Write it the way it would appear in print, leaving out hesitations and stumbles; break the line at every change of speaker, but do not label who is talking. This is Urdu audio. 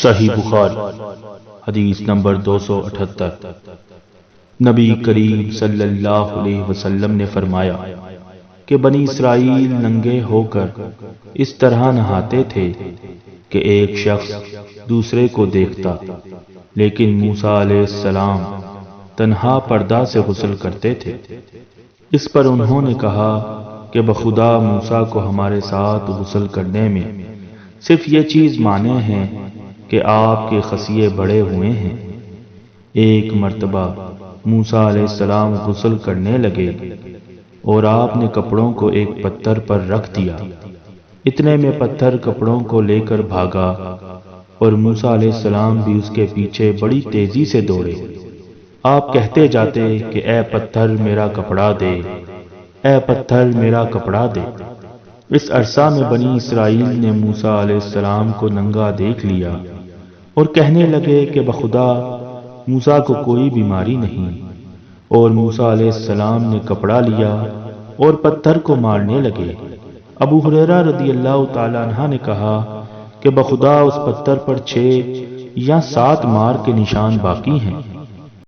صحیح بخاری حدیث نمبر 278۔ نبی کریم صلی اللہ علیہ وسلم نے فرمایا کہ بنی اسرائیل ننگے ہو کر اس طرح نہاتے تھے کہ ایک شخص دوسرے کو دیکھتا، لیکن موسیٰ علیہ السلام تنہا پردہ سے غسل کرتے تھے۔ اس پر انہوں نے کہا کہ بخدا موسیٰ کو ہمارے ساتھ غسل کرنے میں صرف یہ چیز مانے ہیں کہ آپ کے خصیے بڑے ہوئے ہیں۔ ایک مرتبہ موسیٰ علیہ السلام غسل کرنے لگے اور آپ نے کپڑوں کو ایک پتھر پر رکھ دیا۔ اتنے میں پتھر کپڑوں کو لے کر بھاگا اور موسیٰ علیہ السلام بھی اس کے پیچھے بڑی تیزی سے دوڑے۔ آپ کہتے جاتے کہ اے پتھر میرا کپڑا دے، اے پتھر میرا کپڑا دے۔ اس عرصہ میں بنی اسرائیل نے موسیٰ علیہ السلام کو ننگا دیکھ لیا اور کہنے لگے کہ بخدا موسیٰ کو کوئی بیماری نہیں، اور موسیٰ علیہ السلام نے کپڑا لیا اور پتھر کو مارنے لگے۔ ابو ہریرہ رضی اللہ تعالیٰ عنہ نے کہا کہ بخدا اس پتھر پر 6 یا 7 مار کے نشان باقی ہیں۔